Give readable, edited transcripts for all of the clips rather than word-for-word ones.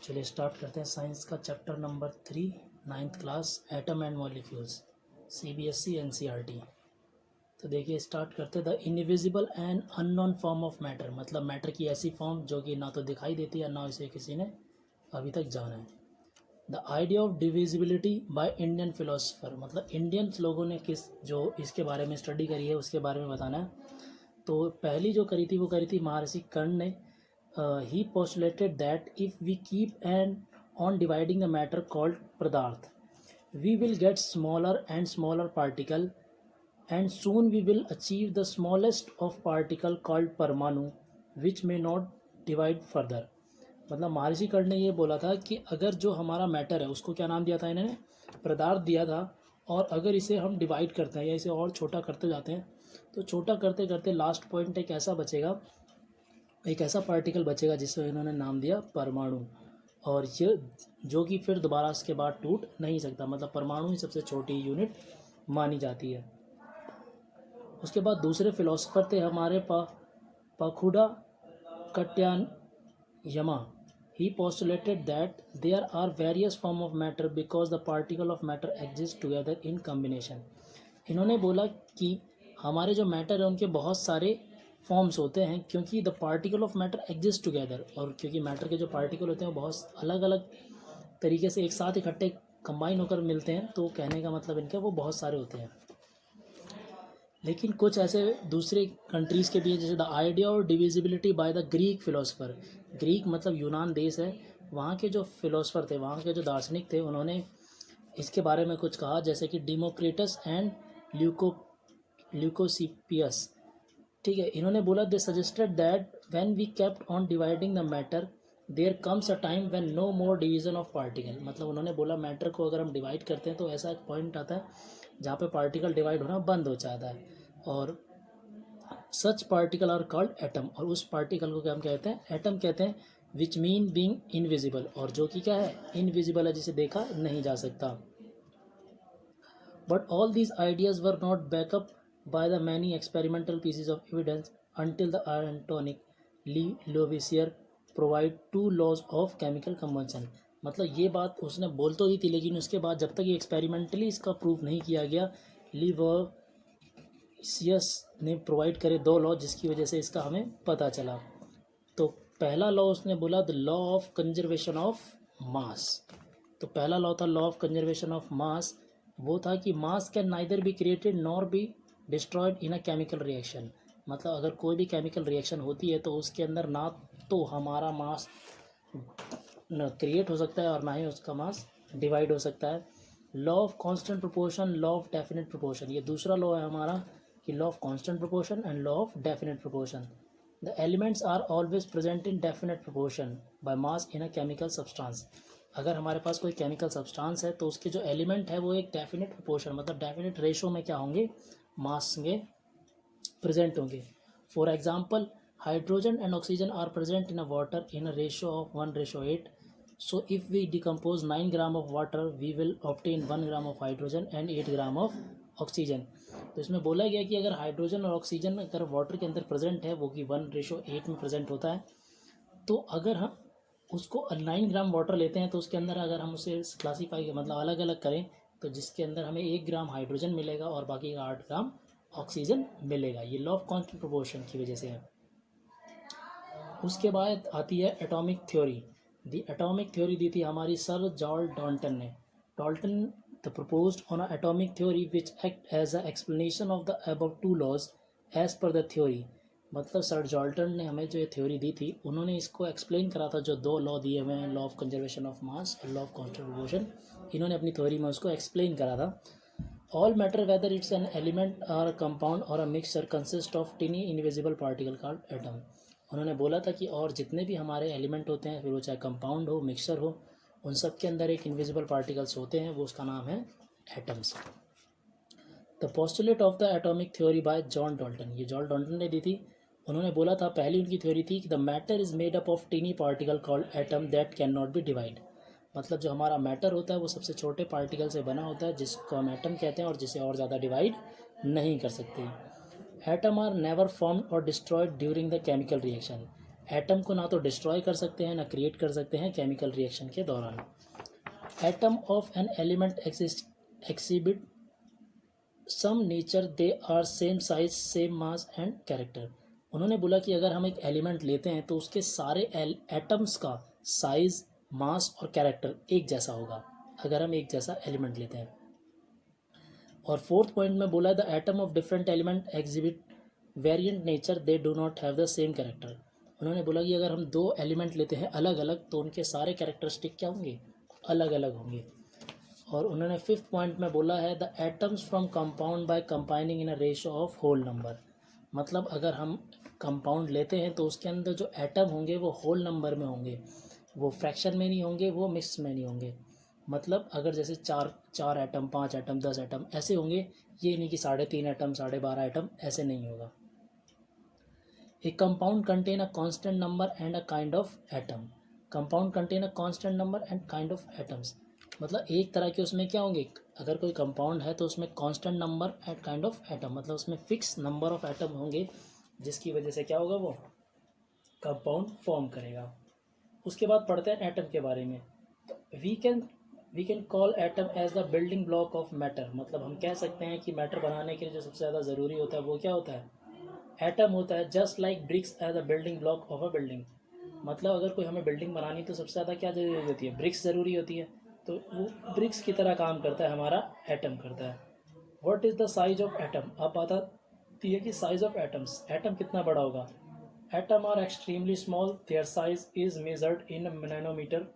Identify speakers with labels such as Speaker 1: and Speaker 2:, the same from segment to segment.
Speaker 1: चलिए स्टार्ट करते हैं साइंस का chapter number 3, 9th class, atom and molecules, CBSE NCERT। तो देखिए स्टार्ट करते हैं। The invisible and unknown form of matter, मतलब मैटर की ऐसी फॉर्म जो कि ना तो दिखाई देती है ना इसे किसी ने अभी तक जाना है। The idea of divisibility by Indian philosopher, मतलब इंडियन लोगों ने किस जो इसके बारे में स्टडी करी है उसके बारे में बताना है। तो पहली जो करी थी वो करी थी महर्षि कर्ण ने। He postulated that if we keep on dividing the matter called Padarth, we will get smaller and smaller particle, and soon we will achieve the smallest of particle called Parmanu, which may not divide further। मतलब महर्षि कर्ण ने ये बोला था कि अगर जो हमारा matter है उसको क्या नाम दिया था इन्होंने, पदार्थ दिया था, और अगर इसे हम डिवाइड करते हैं या इसे और छोटा करते जाते हैं तो छोटा करते करते लास्ट पॉइंट एक ऐसा बचेगा, एक ऐसा पार्टिकल बचेगा जिसे इन्होंने नाम दिया परमाणु, और ये जो कि फिर दोबारा उसके बाद टूट नहीं सकता। मतलब परमाणु ही सबसे छोटी यूनिट मानी जाती है। उसके बाद दूसरे फिलोसफर थे हमारे Pakudha Katyayana. He postulated that there are various form of matter because the particle of matter exist together in combination. इन्होंने बोला कि हमारे जो मैटर है उनके बहुत सारे फॉर्म्स होते हैं क्योंकि the particle of matter exist together, और क्योंकि मैटर के जो पार्टिकल होते हैं वो बहुत अलग अलग तरीके से एक साथ इकट्ठे कंबाइन होकर मिलते हैं, तो कहने का मतलब इनका वो बहुत सारे होते हैं। लेकिन कुछ ऐसे दूसरे कंट्रीज़ के भी हैं, जैसे the idea of divisibility by the Greek philosopher. Greek मतलब यूनान देश है, वहाँ के जो फिलोसफर थे, वहाँ के जो दार्शनिक थे, उन्होंने इसके बारे में कुछ कहा, जैसे कि डिमोक्रेटस एंड ल्यूकोसिपियस। ठीक है, इन्होंने बोला they suggested that when we kept on dividing the matter there comes a time when no more division of particle. मतलब उन्होंने बोला मैटर को अगर हम डिवाइड करते हैं तो ऐसा एक पॉइंट आता है जहाँ पे पार्टिकल डिवाइड होना बंद हो जाता है, और सच पार्टिकल आर कॉल्ड एटम, और उस पार्टिकल को क्या हम कहते हैं, एटम कहते हैं, विच मीन बीइंग इनविजिबल, और जो कि क्या है, इनविजिबल है, जिसे देखा नहीं जा सकता। But all these ideas were not backup by the many experimental pieces of evidence until the Antonic Lavoisier provide 2 laws of chemical combustion। मतलब ये बात उसने बोल तो दी थी, लेकिन उसके बाद जब तक ये एक्सपेरिमेंटली इसका प्रूफ नहीं किया गया, लिवोसियस ने प्रोवाइड करे 2 लॉ, जिसकी वजह से इसका हमें पता चला। तो पहला लॉ उसने बोला the law of conservation of mass. तो पहला लॉ था law of conservation of mass, वो था कि मास can neither be created nor be destroyed in a chemical reaction. मतलब अगर कोई भी केमिकल रिएक्शन होती है तो उसके अंदर ना तो हमारा मास क्रिएट हो सकता है और ना ही उसका मास डिवाइड हो सकता है। Law of constant proportion, law of definite proportion, ये दूसरा लॉ है हमारा कि law of constant proportion and law of definite proportion. The elements are always present in definite proportion by mass in a chemical substance. अगर हमारे पास कोई chemical substance है तो उसके जो एलिमेंट है वो एक डेफिनेट प्रोपोर्शन, मतलब डेफिनेट रेशो में क्या होंगे, मास में प्रेजेंट होंगे। For example hydrogen and oxygen are present in a water in a ratio of 1:8। So if we decompose 9 gram of water we will obtain 1 gram of hydrogen and 8 gram of oxygen. तो इसमें बोला गया कि अगर hydrogen और oxygen अगर water के अंदर प्रेजेंट है, वो कि 1:8 में प्रेजेंट होता है, तो अगर हम उसको 9 ग्राम वाटर लेते हैं तो उसके अंदर अगर हम उसे क्लासीफाई मतलब अलग अलग करें तो जिसके अंदर हमें 1 ग्राम हाइड्रोजन मिलेगा और बाकी का 8 ग्राम ऑक्सीजन मिलेगा। ये लॉ ऑफ कांस्टेंट प्रोपोर्शन की वजह से है। उसके बाद आती है atomic theory. The atomic theory दी थी हमारी सर जॉर्ज डाल्टन ने। Dalton the proposed on a atomic theory which act as a explanation of the above 2 laws as per the theory. मतलब सर जॉल्टन ने हमें जो ये थ्योरी दी थी, उन्होंने इसको एक्सप्लेन करा था, जो 2 लॉ दिए हुए हैं, law of conservation of mass और लॉ ऑफ कांस्टेंट प्रोपोर्शन, इन्होंने अपनी थ्योरी में उसको एक्सप्लेन करा था। All matter whether it's an element और कंपाउंड और a mixture consist of टिनी invisible particle called atom. उन्होंने बोला था कि और जितने भी हमारे एलिमेंट होते हैं, फिर वो चाहे कंपाउंड हो, मिक्सचर हो, उन सब के अंदर एक इनविजिबल पार्टिकल्स होते हैं, वो उसका नाम है atoms. The postulate of the atomic theory by John Dalton, ये जॉन डाल्टन ने दी थी। उन्होंने बोला था, पहली उनकी थ्योरी थी कि the matter is made up of टिनी particle called atom that can not be divide. मतलब जो हमारा मैटर होता है वो सबसे छोटे पार्टिकल से बना होता है जिसको हम एटम कहते हैं और जिसे और ज़्यादा डिवाइड नहीं कर सकते। एटम आर नेवर फॉर्म्ड और destroyed during the chemical reaction. Atom को ना तो डिस्ट्रॉय कर सकते हैं ना क्रिएट कर सकते हैं केमिकल रिएक्शन के दौरान। Atom of an element exhibit some nature, they are same size same mass and character. उन्होंने बोला कि अगर हम एक एलिमेंट लेते हैं तो उसके सारे एटम्स का साइज, मास और कैरेक्टर एक जैसा होगा अगर हम एक जैसा एलिमेंट लेते हैं। और फोर्थ पॉइंट में बोला, the atom of different element exhibit variant nature, they do not have the same character. उन्होंने बोला कि अगर हम दो एलिमेंट लेते हैं अलग अलग तो उनके सारे कैरेक्टरिस्टिक क्या होंगे, अलग अलग होंगे। और उन्होंने फिफ्थ पॉइंट में बोला है, the atoms from compound by combining in a ratio of whole number. मतलब अगर हम कंपाउंड लेते हैं तो उसके अंदर जो एटम होंगे वो होल नंबर में होंगे, वो फ्रैक्शन में नहीं होंगे, वो मिक्स में नहीं होंगे। मतलब अगर जैसे चार एटम, 5 एटम, 10 एटम ऐसे होंगे, ये नहीं कि 3.5 एटम, 12.5 एटम, ऐसे नहीं होगा। ए compound contain a constant number and a kind of atom. Compound contain a constant number and kind of atoms. मतलब एक तरह के उसमें क्या होंगे, अगर कोई कंपाउंड है तो उसमें constant number and kind of atom, मतलब उसमें फिक्स नंबर ऑफ एटम होंगे, जिसकी वजह से क्या होगा, वो कंपाउंड फॉर्म करेगा। उसके बाद पढ़ते हैं एटम के बारे में। तो we can call atom as the building block of matter. मतलब हम कह सकते हैं कि मैटर बनाने के लिए जो सबसे ज़्यादा ज़रूरी होता है वो क्या होता है, एटम होता है। Just like bricks as a building block of a building. मतलब अगर कोई हमें बिल्डिंग बनानी तो सबसे ज़्यादा क्या जरूरी होती है, ब्रिक्स ज़रूरी होती है। तो वो ब्रिक्स की तरह काम करता है हमारा एटम करता है। What is the size of atom. अब बात आती है कि साइज ऑफ एटम्स, एटम कितना बड़ा होगा। Atom are extremely small, their size is measured in nanometre.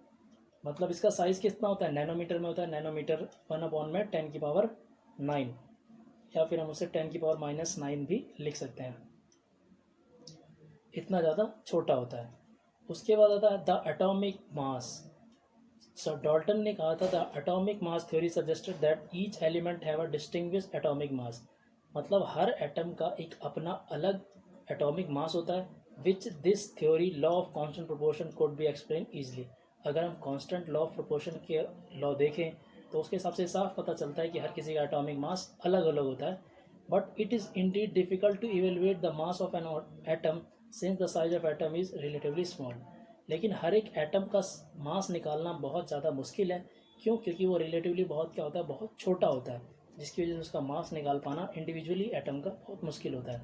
Speaker 1: मतलब इसका साइज कितना होता है, नैनोमीटर में होता है। नैनोमीटर 1/10⁹ या फिर हम उसे 10⁻⁻9 भी लिख सकते हैं, इतना ज़्यादा छोटा होता है। उसके बाद आता है the atomic mass. Sir Dalton ने कहा था, the atomic mass theory suggested that each element have a distinguished atomic mass. मतलब हर एटम का एक अपना अलग एटॉमिक मास होता है, which this theory law of constant proportion code B explain easily. अगर हम कांस्टेंट लॉ ऑफ प्रोपोर्शन के लॉ देखें तो उसके हिसाब से साफ पता चलता है कि हर किसी का एटॉमिक मास अलग अलग होता है। But it is indeed difficult to evaluate the mass of an atom since the size of atom is relatively small. लेकिन हर एक एटम का मास निकालना बहुत ज़्यादा मुश्किल है। क्यों? क्योंकि वो रिलेटिवली बहुत क्या होता है, बहुत छोटा होता है, जिसकी वजह से उसका मास निकाल पाना इंडिविजुअली एटम का बहुत मुश्किल होता है।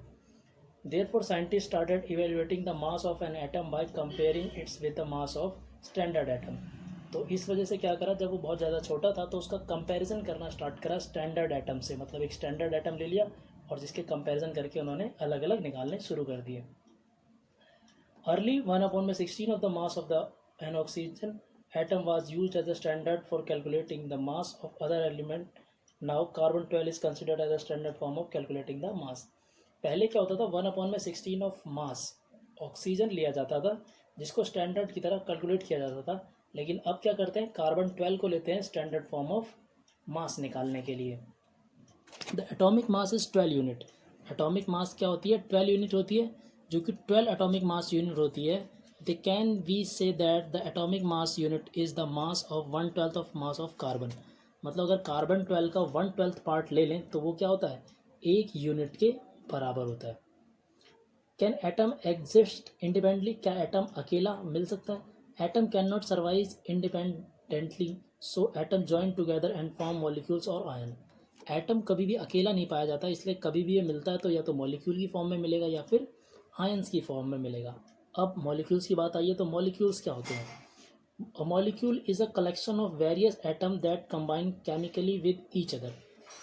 Speaker 1: Therefore, scientists started evaluating the mass of an atom by comparing it with the mass of standard atom. तो इस वजह से क्या करा, जब वो बहुत ज़्यादा छोटा था तो उसका कंपैरिजन करना स्टार्ट करा स्टैंडर्ड एटम से। मतलब एक स्टैंडर्ड एटम ले लिया और जिसके कंपैरिजन करके उन्होंने अलग अलग निकालने शुरू कर दिए। Early 1/16 of the mass of an oxygen atom was used as a standard for calculating the mass of other element. Now carbon 12 is considered as a standard form of calculating the mass. पहले क्या होता था, 1/16 of mass oxygen लिया जाता था जिसको standard की तरह कैलकुलेट किया जाता था। लेकिन अब क्या करते हैं, कार्बन 12 को लेते हैं स्टैंडर्ड फॉर्म ऑफ मास निकालने के लिए। The atomic mass is 12 unit. Atomic mass क्या होती है, 12 यूनिट होती है, जो कि 12 एटॉमिक मास यूनिट होती है। They can we say that the atomic mass unit is the mass of 1/12 of mass of carbon. मतलब अगर कार्बन 12 का 1/12 पार्ट ले लें तो वो क्या होता है, 1 यूनिट के बराबर होता है। Can atom exist independently. क्या एटम अकेला मिल सकता है? Atom can not survive independently, so atom join together and form molecules और आयन। एटम कभी भी अकेला नहीं पाया जाता, इसलिए कभी भी ये मिलता है तो या तो मॉलिक्यूल की फॉर्म में मिलेगा या फिर आयंस की फॉर्म में मिलेगा। अब मॉलिक्यूल्स की बात आई है तो मॉलिक्यूल्स क्या होते हैं। A molecule is a collection of various atom that combine chemically with each other.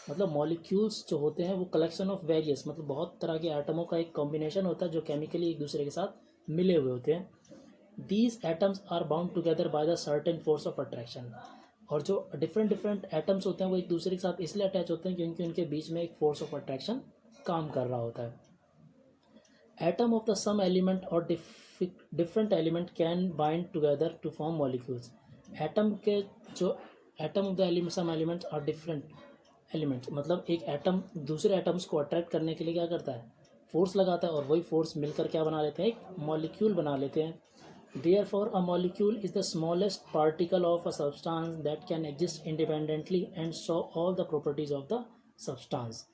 Speaker 1: मतलब मॉलिक्यूल्स जो होते हैं वो कलेक्शन ऑफ वेरियस, मतलब बहुत तरह के एटमों का एक कॉम्बिनेशन होता है जो केमिकली एक दूसरे के साथ मिले हुए होते हैं। These atoms are bound together by the certain force of attraction. और जो डिफरेंट एटम्स होते हैं वो एक दूसरे के साथ इसलिए अटैच होते हैं क्योंकि उनके बीच में एक फोर्स ऑफ अट्रैक्शन काम कर रहा होता है। Atom of the same element और different element can bind together to form molecules. Atom के जो atom of the element same elements और डिफरेंट एलिमेंट्स, मतलब एक एटम दूसरे एटम्स को अट्रैक्ट करने के लिए क्या करता है, फोर्स लगाता है, और वही फोर्स मिलकर क्या बना लेते हैं, एक मॉलिक्यूल बना लेते हैं। Therefore, a molecule is the smallest particle of a substance that can exist independently and show all the properties of the substance.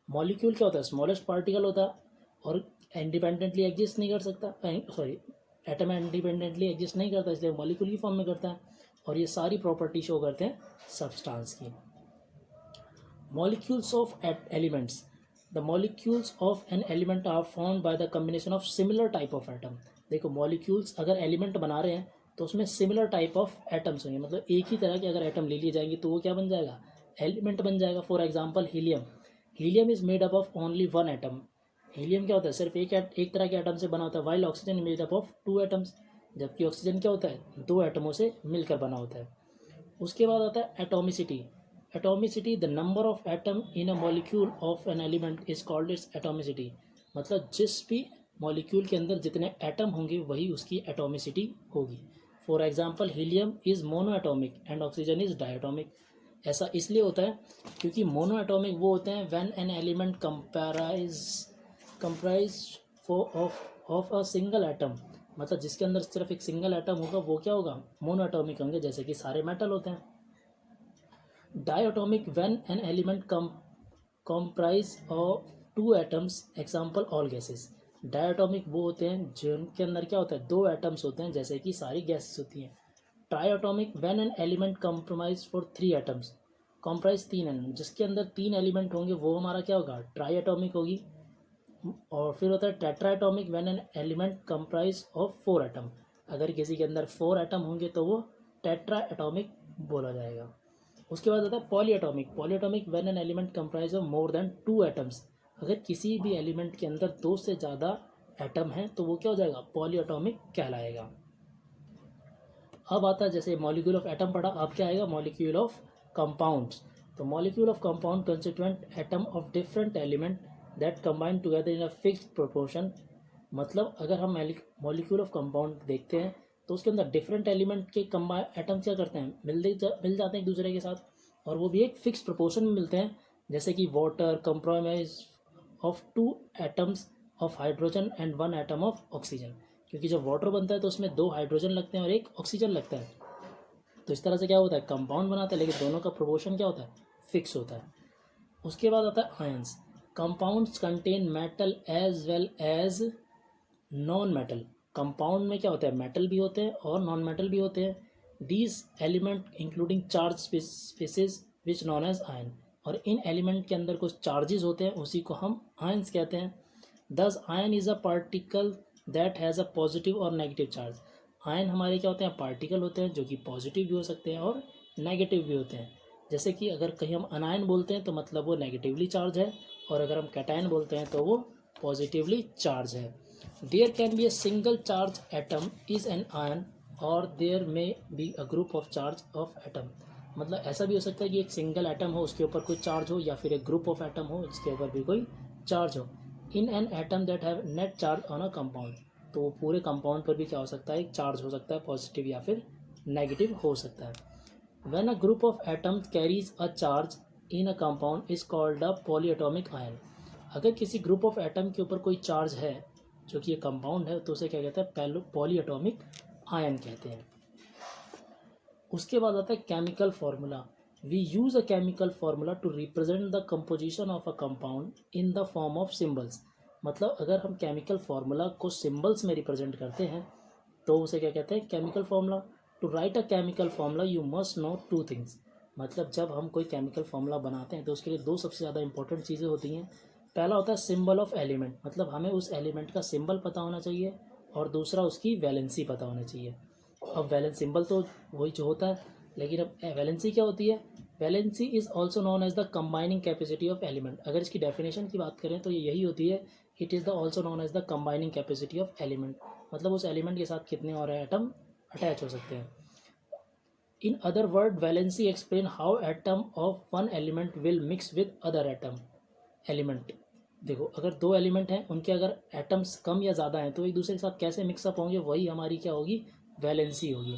Speaker 1: Molecule क्या होता है, स्मॉलेस्ट पार्टिकल होता है और इंडिपेंडेंटली एग्जिस्ट नहीं कर सकता, सॉरी एटम इंडिपेंडेंटली एग्जिस्ट नहीं करता, इसलिए मॉलिक्यूल की फॉर्म में करता है, और ये सारी प्रॉपर्टी शो करते हैं सब्सटेंस की। Molecules of elements, the molecules of an element are formed by the combination of similar type of atom. देखो मॉलिक्यूल्स अगर एलिमेंट बना रहे हैं तो उसमें सिमिलर टाइप ऑफ एटम्स होंगे, मतलब एक ही तरह के अगर एटम ले लिए जाएंगे तो वो क्या बन जाएगा, एलिमेंट बन जाएगा। For example helium, helium is made up of only one atom. Helium क्या होता है, सिर्फ एक तरह के एटम से बना होता है, while oxygen made up of two atoms, जबकि ऑक्सीजन क्या होता है, दो एटमों से मिलकर बना होता है। उसके बाद आता है atomicity. Atomicity, the number of atom in a molecule of an element is called its atomicity. मतलब जिस भी मॉलिक्यूल के अंदर जितने एटम होंगे वही उसकी एटॉमिसिटी होगी। For example helium is mono atomic and oxygen is diatomic. ऐसा इसलिए होता है क्योंकि मोनो एटॉमिक वो होते हैं when an element comprise of a single atom, मतलब जिसके अंदर सिर्फ एक सिंगल एटम होगा वो क्या होगा, मोनो एटॉमिक होंगे, जैसे कि सारे मेटल होते हैं। Diatomic when an element comprise of two atoms, example all gases. Diatomic वो होते हैं जिनके अंदर क्या होता है, दो एटम्स होते हैं, जैसे कि सारी गैसेस होती हैं। Triatomic when an element compromise for three atoms, comprise तीन एटम, जिसके अंदर तीन एलिमेंट होंगे वो हमारा क्या होगा, ट्राइटोमिक होगी। और फिर होता है tetraatomic when an element comprise of four atom, अगर किसी के अंदर फोर एटम होंगे तो वो टेट्राएटॉमिक बोला जाएगा। उसके बाद होता है polyatomic. Polyatomic when an element comprise of more than two atoms, अगर किसी भी एलिमेंट के अंदर दो से ज़्यादा एटम है तो वो क्या हो जाएगा, पॉलीएटॉमिक कहलाएगा। अब आता है जैसे मॉलिक्यूल ऑफ एटम पढ़ा, अब क्या आएगा, मॉलिक्यूल ऑफ कंपाउंड्स। तो molecule of compound constituent atom of different element that combine together in a fixed proportion. मतलब अगर हम मॉलिक्यूल ऑफ कंपाउंड देखते हैं तो उसके अंदर डिफरेंट एलिमेंट के कंबाइन एटम क्या करते हैं, मिल जाते हैं एक दूसरे के साथ, और वो भी एक फिक्स प्रोपोर्शन में मिलते हैं। जैसे कि water compromise of two atoms of hydrogen and one atom of oxygen, क्योंकि जब वाटर बनता है तो उसमें दो हाइड्रोजन लगते हैं और एक ऑक्सीजन लगता है, तो इस तरह से क्या होता है, कंपाउंड बनाता है, लेकिन दोनों का प्रोपोर्शन क्या होता है, फिक्स होता है। उसके बाद आता है ions. Compounds contain metal as well as non metal. Compound में क्या होता है, मेटल भी होते हैं और नॉन मेटल भी होते हैं। These element including charge species which known as ion, और इन एलिमेंट के अंदर कुछ चार्जेस होते हैं, उसी को हम आयंस कहते हैं। दस ion is a particle that has a positive और नेगेटिव चार्ज। आयन हमारे क्या होते हैं, पार्टिकल होते हैं जो कि पॉजिटिव भी हो सकते हैं और नेगेटिव भी होते हैं। जैसे कि अगर कहीं हम अनायन बोलते हैं तो मतलब वो नेगेटिवली चार्ज है, और अगर हम कैटायन बोलते हैं तो वो पॉजिटिवली चार्ज है। There can be a single charge atom is an ion और there may be a group of charge of atom. मतलब ऐसा भी हो सकता है कि एक सिंगल एटम हो उसके ऊपर कोई चार्ज हो, या फिर एक ग्रुप ऑफ एटम हो जिसके ऊपर भी कोई चार्ज हो। In an atom that have net charge on a compound, तो पूरे कंपाउंड पर भी क्या हो सकता है, एक चार्ज हो सकता है, पॉजिटिव या फिर नेगेटिव हो सकता है। When a group of atoms carries a charge in a compound is called a polyatomic ion. अगर किसी ग्रुप ऑफ एटम के ऊपर कोई चार्ज है जो कि ये कंपाउंड है तो उसे क्या कहते हैं, पॉलीएटॉमिक आयन कहते हैं। उसके बाद आता है chemical formula. We use a chemical formula to represent the composition of a compound in the form of symbols. मतलब अगर हम केमिकल फार्मूला को सिम्बल्स में रिप्रेजेंट करते हैं तो उसे क्या कहते हैं, chemical formula. To write a chemical formula you must know two things. मतलब जब हम कोई केमिकल फार्मूला बनाते हैं तो उसके लिए दो सबसे ज़्यादा इंपॉर्टेंट चीज़ें होती हैं। पहला होता है सिंबल ऑफ एलिमेंट, मतलब हमें उस एलिमेंट का सिंबल पता होना चाहिए, और दूसरा उसकी वैलेंसी पता होना चाहिए। अब वैलेंस सिंबल तो वही जो होता है, लेकिन अब वैलेंसी क्या होती है, valency is also known as the combining capacity of element. अगर इसकी डेफिनेशन की बात करें तो ये यही होती है, it is the also known as the combining capacity of element. मतलब उस एलिमेंट के साथ कितने और एटम अटैच हो सकते हैं। In other word valency explain how atom of one element will mix with other atom element. देखो अगर दो एलिमेंट हैं उनके अगर एटम्स कम या ज़्यादा हैं तो एक दूसरे के साथ कैसे मिक्सअप होंगे, वही हमारी क्या होगी, वैलेंसी होगी।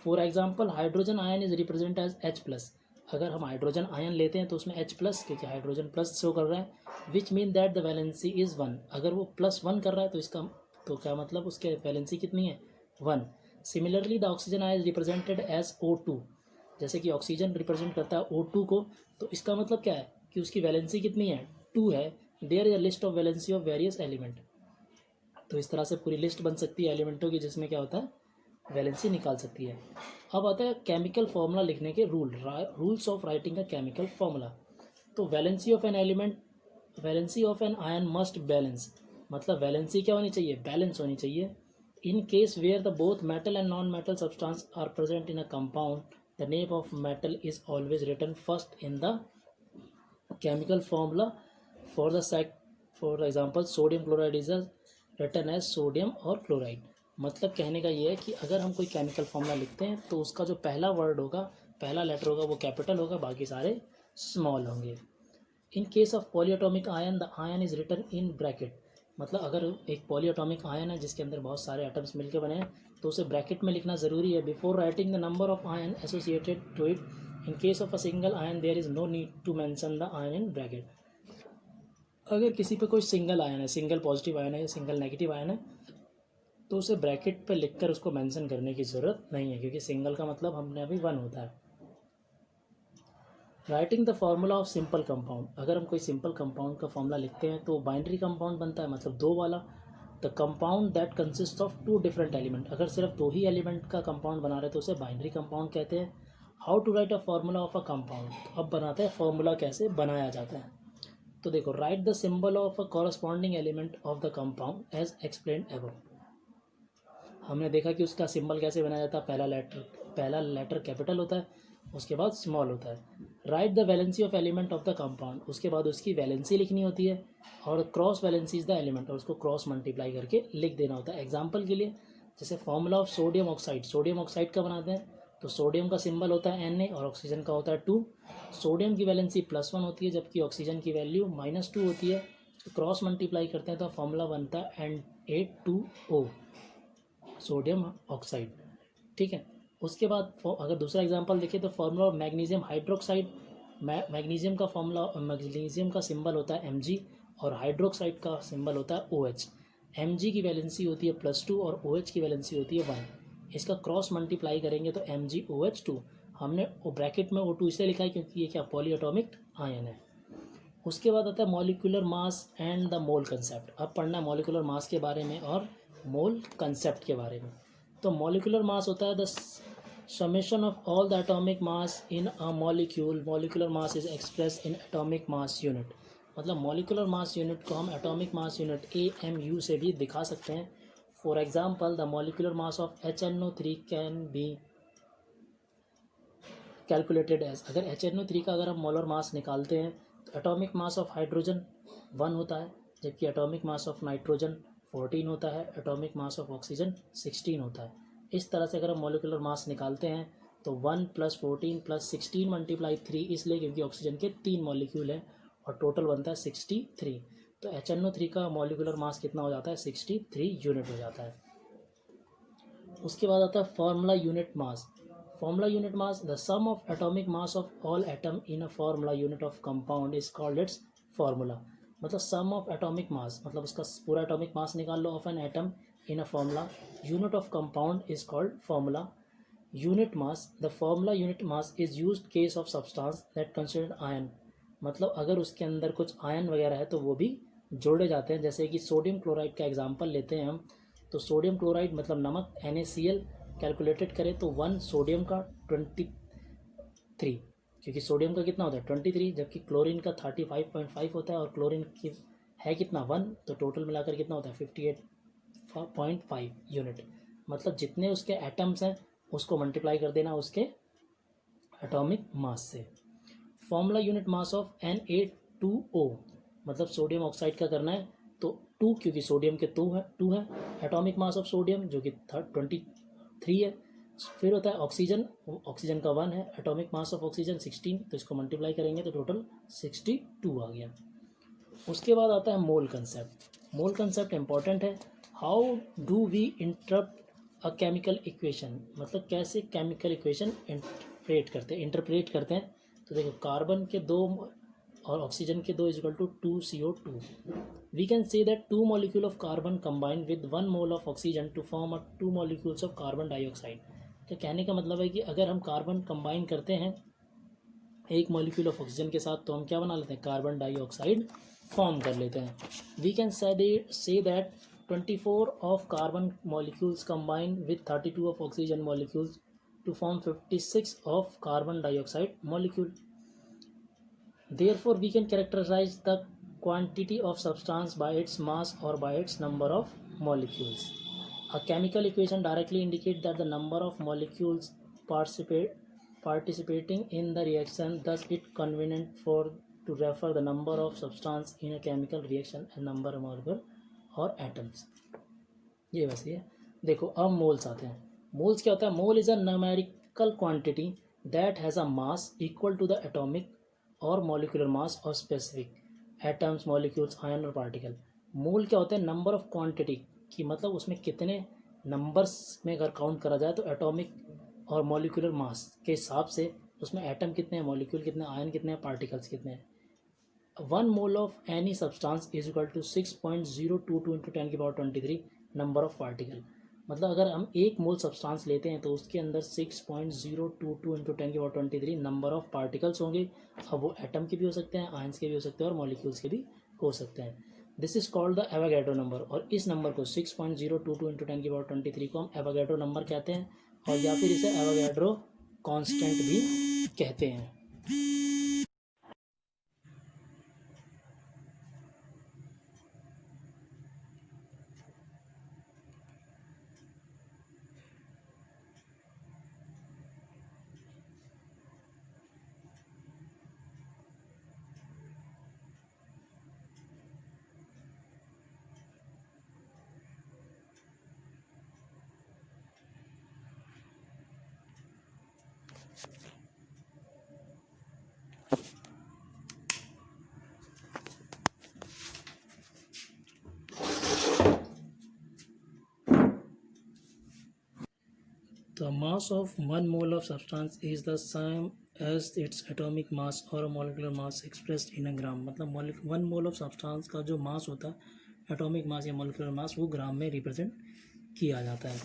Speaker 1: For example hydrogen ion is represent as H plus. अगर हम हाइड्रोजन आयन लेते हैं तो उसमें H प्लस, क्योंकि हाइड्रोजन प्लस शो कर रहा है, which mean that the valency is 1। अगर वो +1 कर रहा है तो इसका तो क्या मतलब उसके वैलेंसी कितनी है, 1। Similarly the oxygen ion is represented as O2। जैसे कि ऑक्सीजन रिप्रेजेंट करता है O2 को, तो इसका मतलब क्या है कि उसकी वैलेंसी कितनी है, 2 है। There is a list of valency of various element. तो इस तरह से पूरी लिस्ट बन सकती है एलिमेंटों की जिसमें क्या होता है, वैलेंसी निकाल सकती है। अब आता है केमिकल फार्मूला लिखने के rules of writing a chemical formula. तो valency of an element, valency of an ion must balance, मतलब वैलेंसी क्या होनी चाहिए, बैलेंस होनी चाहिए। In case where the both metal and non metal substance are present in a compound, the name of metal is always written first in the chemical formula for the for example sodium chloride is written as sodium और chloride. मतलब कहने का ये है कि अगर हम कोई केमिकल फार्मूला लिखते हैं तो उसका जो पहला वर्ड होगा, पहला लेटर होगा वो कैपिटल होगा, बाकी सारे स्मॉल होंगे। In case of polyatomic ion the ion is written in bracket, मतलब अगर एक पॉलीएटॉमिक आयन है जिसके अंदर बहुत सारे एटम्स मिलकर बने हैं तो उसे ब्रैकेट में लिखना ज़रूरी है before writing the number of ion associated to it. In case of a single ion there is no need to mention the ion in bracket. अगर किसी पे कोई सिंगल आयन है, सिंगल पॉजिटिव आयन है या सिंगल नेगेटिव आयन है, तो उसे ब्रैकेट पे लिखकर उसको मेंशन करने की ज़रूरत नहीं है, क्योंकि सिंगल का मतलब हमने अभी वन होता है। Writing the formula of simple compound, अगर हम कोई सिंपल कंपाउंड का फार्मूला लिखते हैं तो बाइनरी कंपाउंड बनता है, मतलब दो वाला। The compound that consist of two different element, अगर सिर्फ दो ही एलिमेंट का कंपाउंड बना रहे तो उसे बाइनरी कंपाउंड कहते हैं। How to write a formula of a compound, अब बनाते हैं फार्मूला कैसे बनाया जाता है। तो देखो, write the symbol of a corresponding element of the compound as explained above. हमने देखा कि उसका सिंबल कैसे बनाया जाता है, पहला लेटर कैपिटल होता है, उसके बाद स्मॉल होता है। Right the valency of element of the compound, उसके बाद उसकी वैलेंसी लिखनी होती है, और cross valency is the element, और उसको क्रॉस मल्टीप्लाई करके लिख देना होता है। एग्जाम्पल के लिए जैसे formula of sodium oxide, sodium oxide का बनाते हैं तो सोडियम का सिंबल होता है Na और ऑक्सीजन का होता है 2। सोडियम की वैलेंसी +1 होती है जबकि ऑक्सीजन की वैल्यू -2 होती है। तो क्रॉस मल्टीप्लाई करते हैं तो फॉर्मूला बनता है Na2O, सोडियम ऑक्साइड। ठीक है, उसके बाद अगर दूसरा एग्जांपल देखें तो formula of magnesium hydroxide, magnesium का फार्मूला, मैग्नीशियम का सिंबल होता है Mg और हाइड्रोक्साइड का सिंबल होता है OH। Mg की वैलेंसी होती है +2 और OH की वैलेंसी होती है 1। इसका क्रॉस मल्टीप्लाई करेंगे तो MgOH2। हमने ब्रैकेट में O2 इसलिए लिखा है क्योंकि ये क्या पॉलीएटॉमिक आयन है। उसके बाद आता है molecular mass and the mole concept. अब पढ़ना है मॉलिक्यूलर मास के बारे में और मोल कंसेप्ट के बारे में। तो मॉलिक्यूलर मास होता है the summation of all the atomic mass in a molecule. Molecular mass is express in atomic mass unit, मतलब मॉलिक्यूलर मास यूनिट को हम एटॉमिक मास यूनिट AMU से भी दिखा सकते हैं। For example the molecular mass of HNO3 can be calculated as, अगर HNO3 का अगर हम मोलर मास निकालते हैं तो एटॉमिक मास ऑफ हाइड्रोजन 1 होता है, जबकि एटॉमिक मास ऑफ नाइट्रोजन 14 होता है, एटॉमिक मास ऑफ ऑक्सीजन 16 होता है। इस तरह से अगर हम मॉलिक्यूलर मास निकालते हैं तो 1 + 14 + 16 × 3, इसलिए क्योंकि ऑक्सीजन के 3 मॉलिक्यूल हैं और टोटल बनता है 63। तो HNO3 का मॉलिक्यूलर मास कितना हो जाता है, 63 यूनिट हो जाता है। उसके बाद आता है formula unit mass. Formula unit mass, the sum of atomic mass of all atom in a formula unit of compound is called its formula। मतलब sum of atomic mass, मतलब उसका पूरा atomic mass निकाल लो of an atom in a formula unit of compound is called formula unit mass। The formula unit mass is used case of substance that considered ion, मतलब अगर उसके अंदर कुछ ion वगैरह है तो वो भी जोड़े जाते हैं। जैसे कि सोडियम क्लोराइड का एग्जाम्पल लेते हैं हम, तो सोडियम क्लोराइड मतलब नमक NaCl कैलकुलेटेड करें तो 1 सोडियम का 23, क्योंकि सोडियम का कितना होता है 23, जबकि क्लोरीन का 35.5 होता है और क्लोरीन की है कितना 1, तो टोटल मिलाकर कितना होता है 58.5 यूनिट। मतलब जितने उसके एटम्स हैं उसको मल्टीप्लाई कर देना उसके एटॉमिक मास से। Formula unit mass of Na2O, मतलब सोडियम ऑक्साइड का करना है तो 2, क्योंकि सोडियम के 2 है एटॉमिक मास ऑफ सोडियम जो कि 23 है। फिर होता है ऑक्सीजन, ऑक्सीजन का 1 है, एटॉमिक मास ऑफ ऑक्सीजन 16, तो इसको मल्टीप्लाई करेंगे तो टोटल 62 आ गया। उसके बाद आता है mole concept. Mole concept important है। How do we interrupt a chemical equation, मतलब कैसे केमिकल इक्वेशन इंटरप्रेट करते हैं। तो देखो, कार्बन के 2 और ऑक्सीजन के 2 = 2CO2। We can say that 2 molecules of carbon combine with 1 mole of oxygen to form a 2 molecules of carbon dioxide। तो कहने का मतलब है कि अगर हम कार्बन कंबाइन करते हैं एक मॉलिक्यूल ऑफ ऑक्सीजन के साथ तो हम क्या बना लेते हैं, कार्बन डाइऑक्साइड फॉर्म कर लेते हैं। We can say that 24 of carbon molecules combine with 32 of oxygen molecules to form 56 of carbon dioxide molecule. Therefore, we can characterize the quantity of substance by its mass or by its number of molecules. A chemical equation directly indicates that the number of molecules participating in the reaction, thus it convenient for to refer the number of substance in a chemical reaction as number of molecule और atoms. ये वैसे है. देखो अब moles आते हैं. Moles क्या होता है? Mole is a numerical quantity that has a mass equal to the atomic और मॉलिक्यूलर मास और स्पेसिफिक एटम्स, मॉलिक्यूल्स, आयन और पार्टिकल. मोल क्या होता है? नंबर ऑफ क्वांटिटी की, मतलब उसमें कितने नंबर्स में अगर काउंट करा जाए तो एटॉमिक और मॉलिक्यूलर मास के हिसाब से उसमें एटम कितने हैं, मॉलिक्यूल कितने, आयन कितने हैं, पार्टिकल्स कितने हैं. 1 mole of any substance is equal to 6.022 into 10 की पावर 23 नंबर ऑफ पार्टिकल. मतलब अगर हम एक मोल सब्सटेंस लेते हैं तो उसके अंदर 6.022 इंटू 10 की पावर 23 नंबर ऑफ पार्टिकल्स होंगे. अब वो एटम के भी हो सकते हैं, आयंस के भी हो सकते हैं और मॉलिक्यूल्स के भी हो सकते हैं. This is called the Avogadro number. और इस नंबर को 6.022 इंटू 10 की पावर 23 को हम एवोगैड्रो नंबर कहते हैं और या फिर इसे एवोगैड्रो कांस्टेंट भी कहते हैं. The mass of 1 mole of substance is the same as its atomic mass or molecular mass expressed in a gram. मतलब 1 mole of substance का जो मास होता है एटॉमिक मास या मोलिकुलर मास वो ग्राम में रिप्रेजेंट किया जाता है.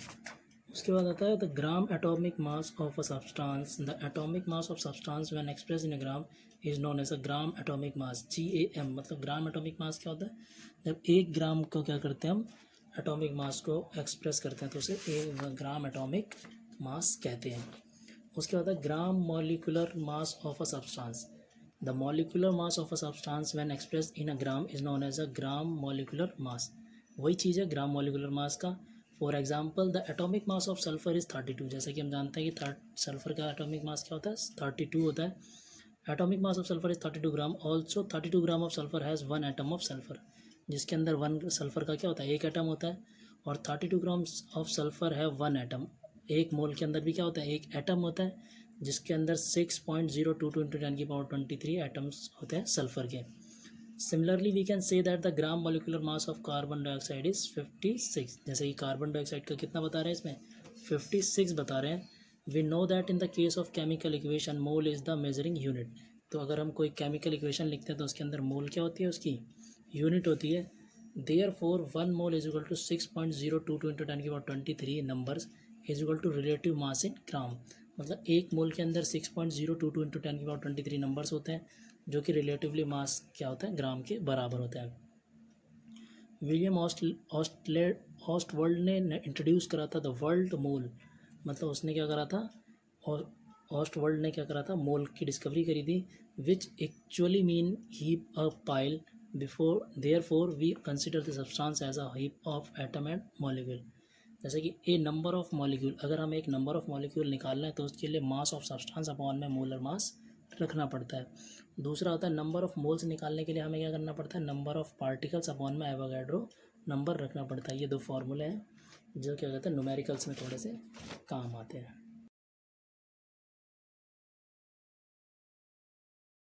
Speaker 1: उसके बाद आता है the gram atomic mass of a substance. The atomic mass of substance when express in a gram is known as a gram atomic mass. GAM. मतलब ग्राम एटॉमिक मास क्या होता है? जब 1 ग्राम को क्या करते हैं हम एटॉमिक मास को एक्सप्रेस करते हैं तो उसे 1 ग्राम एटॉमिक मास कहते हैं. उसके बाद gram molecular mass of a substance. The molecular mass of a substance when expressed in a gram is known as a gram molecular mass. वही चीज़ है ग्राम मॉलिकुलर मास का. For example the atomic mass of sulphur is 32. जैसे कि हम जानते हैं कि सल्फर का एटॉमिक मास क्या होता है? 32 होता है. Atomic mass of sulphur is 32 gram. Also 32 gram of sulphur has 1 atom of sulphur. जिसके अंदर 1 सल्फर का क्या होता है? 1 एटम होता है. और 32 ग्राम ऑफ सल्फर है 1 एटम. एक मोल के अंदर भी क्या होता है? 1 एटम होता है जिसके अंदर 6.022 इंटू 10 की पावर 23 एटम्स होते हैं सल्फर के. Similarly we can say that the gram molecular mass of carbon dioxide is 56. जैसे कि कार्बन डाइऑक्साइड का कितना बता रहे हैं इसमें? 56 बता रहे हैं. We know that in the case of chemical equation mole is the measuring unit. तो अगर हम कोई केमिकल इक्वेशन लिखते हैं तो उसके अंदर मोल क्या होती है? उसकी यूनिट होती है. Therefore 1 mole is equal to 6.022 into 10 की power 23 numbers is equal to relative mass in gram. मतलब 1 मोल के अंदर 6.022 इंटू 10 की पावर 23 नंबर्स होते हैं जो कि रिलेटिवली मास क्या होता है? ग्राम के बराबर होता है. विलियम ऑस्टवर्ल्ड ने इंट्रोड्यूस करा था द वर्ल्ड मोल. मतलब उसने क्या करा था? और ऑस्टवर्ल्ड ने क्या करा था? मोल की डिस्कवरी करी थी. Which actually mean heap a pile. Therefore we consider the substance as a heap of atom and molecule. जैसे कि ए नंबर ऑफ मॉलिक्यूल, अगर हम एक नंबर ऑफ मॉलिक्यूल निकालना है तो उसके लिए मास ऑफ सब्सटेंस अपॉन में मोलर मास रखना पड़ता है. दूसरा होता है नंबर ऑफ मोल्स निकालने के लिए हमें क्या करना पड़ता है? नंबर ऑफ पार्टिकल्स अपॉन में एवोगैड्रो नंबर रखना पड़ता है. ये 2 फार्मूले हैं जो क्या कहते हैं न्यूमेरिकल्स में थोड़े से काम आते हैं.